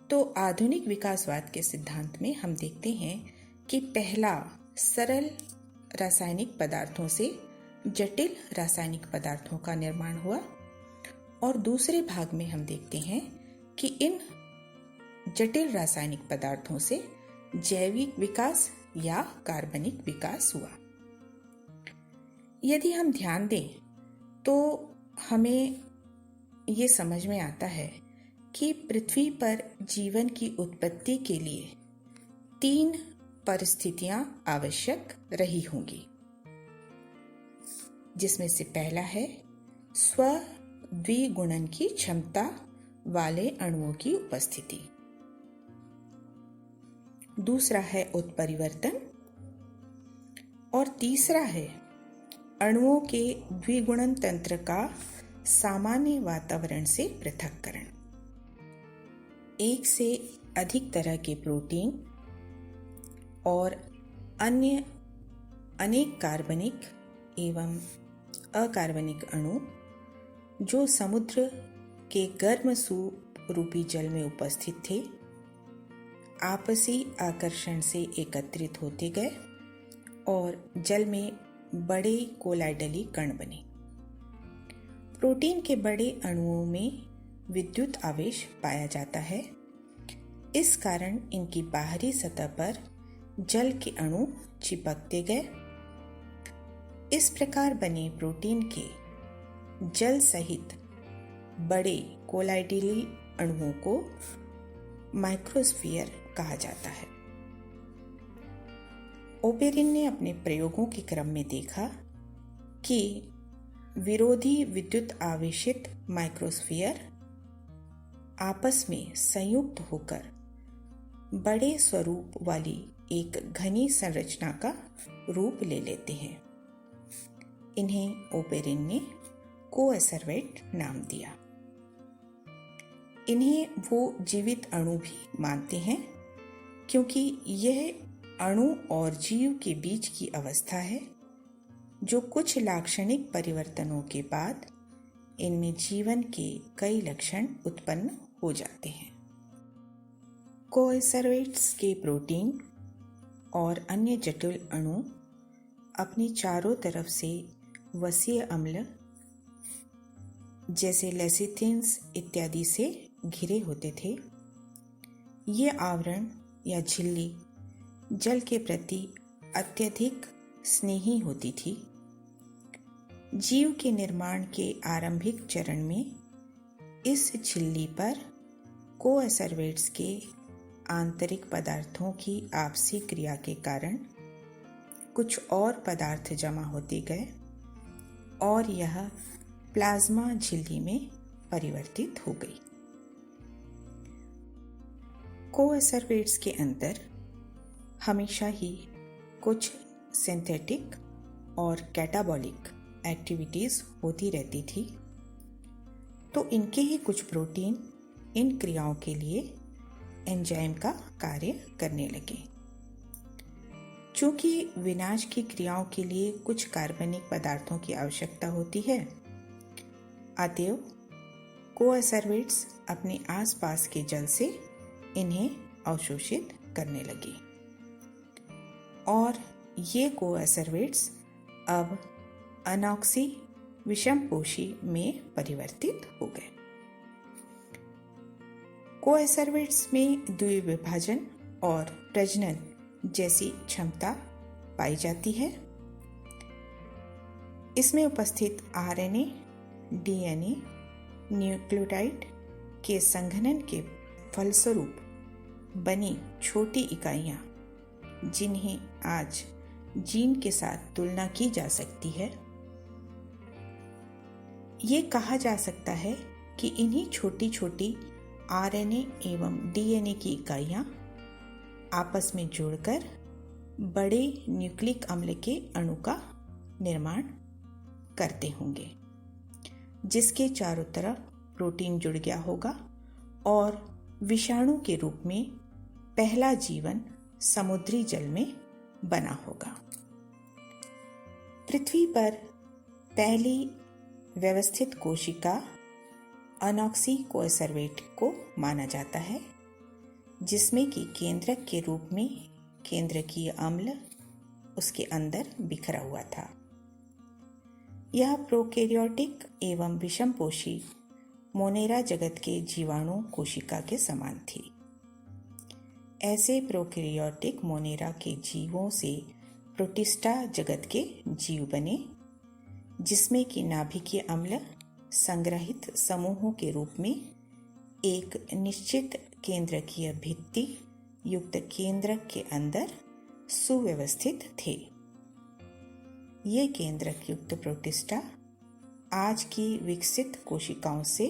तो आधुनिक विकासवाद के सिद्धांत में हम देखते हैं कि पहला सरल रासायनिक पदार्थों से जटिल रासायनिक पदार्थों का निर्माण हुआ और दूसरे भाग में हम देखते हैं कि इन जटिल रासायनिक पदार्थों से जैविक विकास या कार्बनिक विकास हुआ। यदि हम ध्यान दें तो हमें ये समझ में आता है कि पृथ्वी पर जीवन की उत्पत्ति के लिए 3 परिस्थितियां आवश्यक रही होंगी, जिसमें से पहला है स्व-द्विगुणन की क्षमता वाले अणुओं की उपस्थिति, दूसरा है उत्परिवर्तन और तीसरा है अणुओं के द्विगुणन तंत्र का सामान्य वातावरण से पृथक्करण। एक से अधिक तरह के प्रोटीन और अन्य अनेक कार्बनिक एवं अकार्बनिक अणु जो समुद्र के गर्म सूप रूपी जल में उपस्थित थे, आपसी आकर्षण से एकत्रित होते गए और जल में बड़े कोलाइडली कण बने। प्रोटीन के बड़े अणुओं में विद्युत आवेश पाया जाता है, इस कारण इनकी बाहरी सतह पर जल के अणु चिपकते गए। इस प्रकार बने प्रोटीन के जल सहित बड़े कोलाइडली अणुओं को माइक्रोस्फीयर कहा जाता है। ओपेरिन ने अपने प्रयोगों के क्रम में देखा कि विरोधी विद्युत आवेशित माइक्रोस्फीयर आपस में संयुक्त होकर बड़े स्वरूप वाली एक घनी संरचना का रूप ले लेते हैं। इन्हें ओपेरिन ने कोएसरवेट नाम दिया। इन्हें वो जीवित अणु भी मानते हैं क्योंकि यह अणु और जीव के बीच की अवस्था है जो कुछ लाक्षणिक परिवर्तनों के बाद इनमें जीवन के कई लक्षण उत्पन्न हो जाते हैं। कोएसरवेट्स के प्रोटीन और अन्य जटिल अणु अपनी चारों तरफ से वसीय अम्ल जैसे लेसिथिन्स इत्यादि से घिरे होते थे। ये आवरण या झिल्ली जल के प्रति अत्यधिक स्नेही होती थी। जीव के निर्माण के आरंभिक चरण में इस झिल्ली पर कोएसरवेट्स के आंतरिक पदार्थों की आपसी क्रिया के कारण कुछ और पदार्थ जमा होते गए और यह प्लाज्मा झिल्ली में परिवर्तित हो गई। कोएसरवेट्स के अंदर हमेशा ही कुछ सिंथेटिक और कैटाबॉलिक एक्टिविटीज होती रहती थी, तो इनके ही कुछ प्रोटीन इन क्रियाओं के लिए एंजाइम का कार्य करने लगे। चूंकि विनाश की क्रियाओं के लिए कुछ कार्बनिक पदार्थों की आवश्यकता होती है, अतएव कोएसरवेट्स अपने आसपास के जल से इन्हें अवशोषित करने लगे और ये कोएसरवेट्स अब अनॉक्सी विषमपोषी में परिवर्तित हो गए। कोएसरवेट्स में द्विविभाजन और प्रजनन जैसी क्षमता पाई जाती है। इसमें उपस्थित आरएनए, डीएनए, न्यूक्लियोटाइड के संघनन के फलस्वरूप बनी छोटी इकाइयां, जिन्हें आज जीन के साथ तुलना की जा सकती है। ये कहा जा सकता है कि इन्हीं छोटी छोटी आरएनए एवं डीएनए की इकाइयां आपस में जुड़कर बड़े न्यूक्लिक अम्ल के अणु का निर्माण करते होंगे, जिसके चारों तरफ प्रोटीन जुड़ गया होगा और विषाणु के रूप में पहला जीवन समुद्री जल में बना होगा। पृथ्वी पर पहली व्यवस्थित कोशिका अनॉक्सी कोएसरवेट को माना जाता है, जिसमें कि केंद्रक के रूप में केंद्रकीय अम्ल उसके अंदर बिखरा हुआ था। यह प्रोकैरियोटिक एवं विषमपोषी मोनेरा जगत के जीवाणु कोशिका के समान थी। ऐसे प्रोकैरियोटिक मोनेरा के जीवों से प्रोटिस्टा जगत के जीव बने, जिसमें कि नाभिकीय अम्ल संग्रहित समूहों के रूप में एक निश्चित केंद्रकीय भित्ति युक्त केंद्रक के अंदर सुव्यवस्थित थे। ये केंद्रक युक्त प्रोटिस्टा आज की विकसित कोशिकाओं से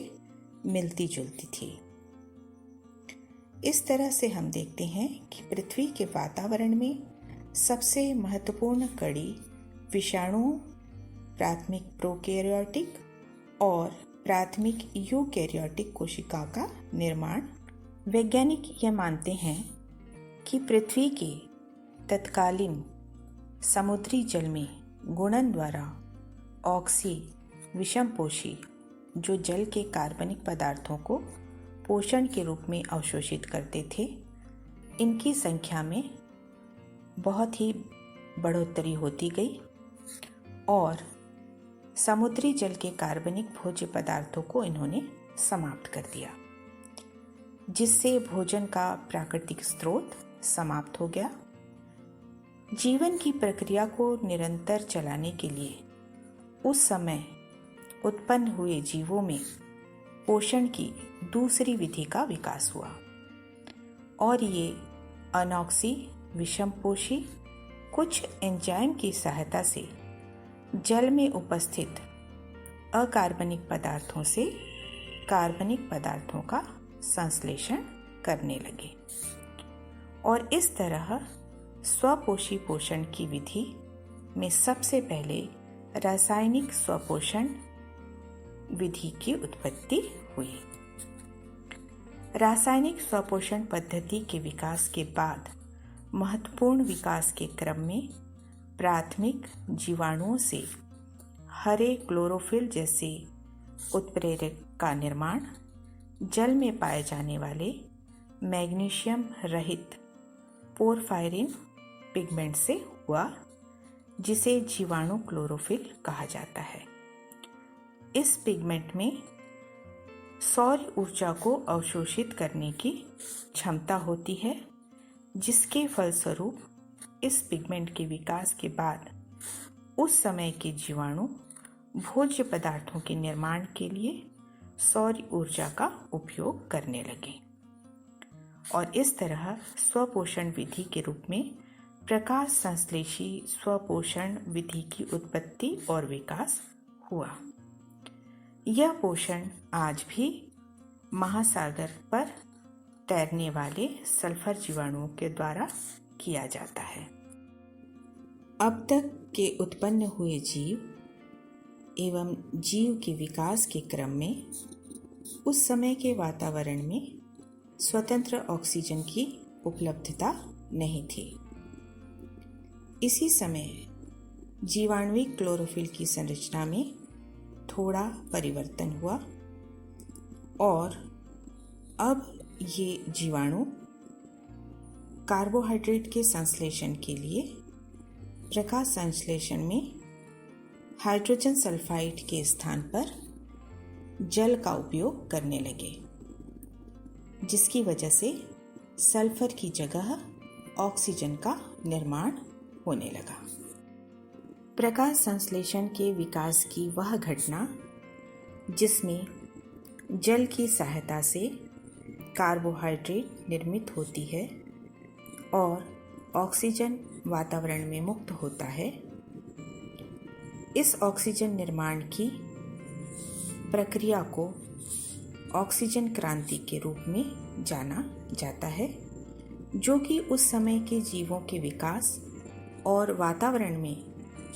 मिलती जुलती थी। इस तरह से हम देखते हैं कि पृथ्वी के वातावरण में सबसे महत्वपूर्ण कड़ी विषाणुओं, प्राथमिक प्रोकैरियोटिक और प्राथमिक यूकैरियोटिक कोशिकाओं का निर्माण। वैज्ञानिक यह मानते हैं कि पृथ्वी के तत्कालीन समुद्री जल में गुणन द्वारा ऑक्सी विषमपोषी जो जल के कार्बनिक पदार्थों को पोषण के रूप में अवशोषित करते थे, इनकी संख्या में बहुत ही बढ़ोतरी होती गई और समुद्री जल के कार्बनिक भोज्य पदार्थों को इन्होंने समाप्त कर दिया, जिससे भोजन का प्राकृतिक स्रोत समाप्त हो गया। जीवन की प्रक्रिया को निरंतर चलाने के लिए उस समय उत्पन्न हुए जीवों में पोषण की दूसरी विधि का विकास हुआ और ये अनॉक्सी विषमपोषी कुछ एंजाइम की सहायता से जल में उपस्थित अकार्बनिक पदार्थों से कार्बनिक पदार्थों का संश्लेषण करने लगे और इस तरह स्वपोषी पोषण की विधि में सबसे पहले रासायनिक स्वपोषण विधि की उत्पत्ति हुई। रासायनिक स्वपोषण पद्धति के विकास के बाद महत्वपूर्ण विकास के क्रम में प्राथमिक जीवाणुओं से हरे क्लोरोफिल जैसे उत्प्रेरक का निर्माण जल में पाए जाने वाले मैग्नीशियम रहित पोरफायरिन पिगमेंट से हुआ, जिसे जीवाणु क्लोरोफिल कहा जाता है। इस पिगमेंट में सौर ऊर्जा को अवशोषित करने की क्षमता होती है, जिसके फलस्वरूप इस पिगमेंट के विकास के बाद उस समय के जीवाणु भोज्य पदार्थों के निर्माण के लिए सौर ऊर्जा का उपयोग करने लगे और इस तरह स्वपोषण विधि के रूप में प्रकाश संश्लेषी स्वपोषण विधि की उत्पत्ति और विकास हुआ। यह पोषण आज भी महासागर पर तैरने वाले सल्फर जीवाणुओं के द्वारा किया जाता है। अब तक के उत्पन्न हुए जीव एवं जीव के विकास के क्रम में उस समय के वातावरण में स्वतंत्र ऑक्सीजन की उपलब्धता नहीं थी। इसी समय जीवाणुविक क्लोरोफिल की संरचना में थोड़ा परिवर्तन हुआ और अब ये जीवाणु कार्बोहाइड्रेट के संश्लेषण के लिए प्रकाश संश्लेषण में हाइड्रोजन सल्फाइड के स्थान पर जल का उपयोग करने लगे, जिसकी वजह से सल्फर की जगह ऑक्सीजन का निर्माण होने लगा। प्रकाश संश्लेषण के विकास की वह घटना जिसमें जल की सहायता से कार्बोहाइड्रेट निर्मित होती है और ऑक्सीजन वातावरण में मुक्त होता है, इस ऑक्सीजन निर्माण की प्रक्रिया को ऑक्सीजन क्रांति के रूप में जाना जाता है, जो कि उस समय के जीवों के विकास और वातावरण में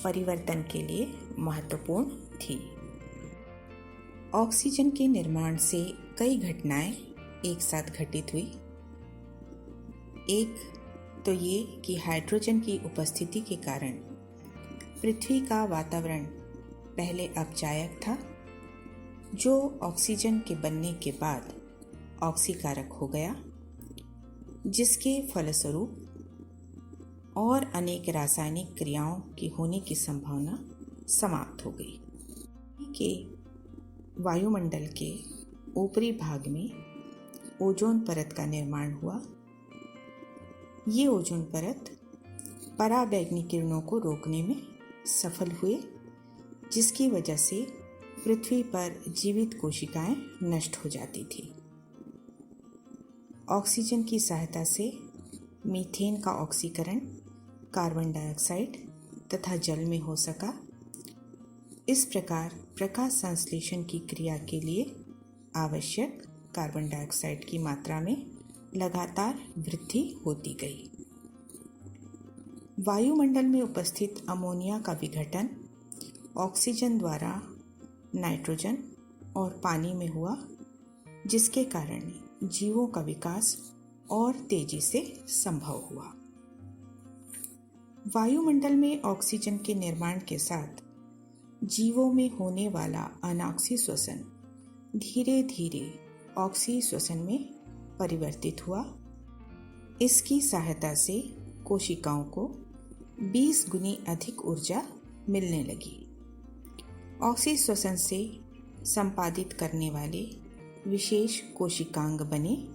परिवर्तन के लिए महत्वपूर्ण थी। ऑक्सीजन के निर्माण से कई घटनाएं एक साथ घटित हुई। एक तो ये कि हाइड्रोजन की उपस्थिति के कारण पृथ्वी का वातावरण पहले अपचायक था, जो ऑक्सीजन के बनने के बाद ऑक्सीकारक हो गया। जिसके फलस्वरूप और अनेक रासायनिक क्रियाओं की होने की संभावना समाप्त हो गई। के वायुमंडल के ऊपरी भाग में ओजोन परत का निर्माण हुआ। ये ओजोन परत पराबैंगनी किरणों को रोकने में सफल हुए, जिसकी वजह से पृथ्वी पर जीवित कोशिकाएं नष्ट हो जाती थी। ऑक्सीजन की सहायता से मीथेन का ऑक्सीकरण कार्बन डाइऑक्साइड तथा जल में हो सका। इस प्रकार प्रकाश संश्लेषण की क्रिया के लिए आवश्यक कार्बन डाइऑक्साइड की मात्रा में लगातार वृद्धि होती गई। वायुमंडल में उपस्थित अमोनिया का विघटन ऑक्सीजन द्वारा नाइट्रोजन और पानी में हुआ, जिसके कारण जीवों का विकास और तेजी से संभव हुआ। वायुमंडल में ऑक्सीजन के निर्माण के साथ जीवों में होने वाला अनॉक्सी श्वसन धीरे धीरे ऑक्सी श्वसन में परिवर्तित हुआ। इसकी सहायता से कोशिकाओं को 20 गुनी अधिक ऊर्जा मिलने लगी। ऑक्सी श्वसन से संपादित करने वाले विशेष कोशिकांग बने।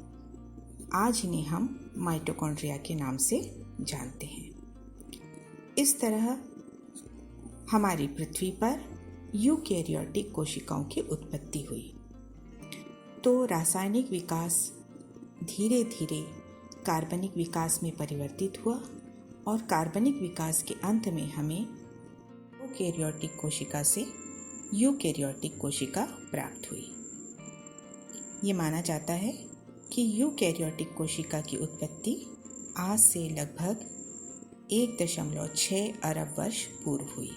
आज इन्हें हम माइटोकॉन्ड्रिया के नाम से जानते हैं। इस तरह हमारी पृथ्वी पर यूकैरियोटिक कोशिकाओं की उत्पत्ति हुई। तो रासायनिक विकास धीरे धीरे कार्बनिक विकास में परिवर्तित हुआ और कार्बनिक विकास के अंत में हमें प्रोकैरियोटिक कोशिका से यूकैरियोटिक कोशिका प्राप्त हुई। ये माना जाता है कि यूकैरियोटिक कोशिका की उत्पत्ति आज से लगभग 1.6 अरब वर्ष पूर्व हुई।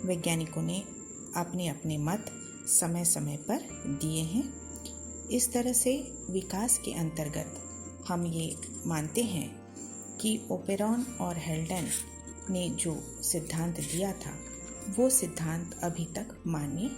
वैज्ञानिकों ने अपने अपने मत समय समय पर दिए हैं। इस तरह से विकास के अंतर्गत हम ये मानते हैं कि ओपेरॉन और हेल्डन ने जो सिद्धांत दिया था वो सिद्धांत अभी तक मान्य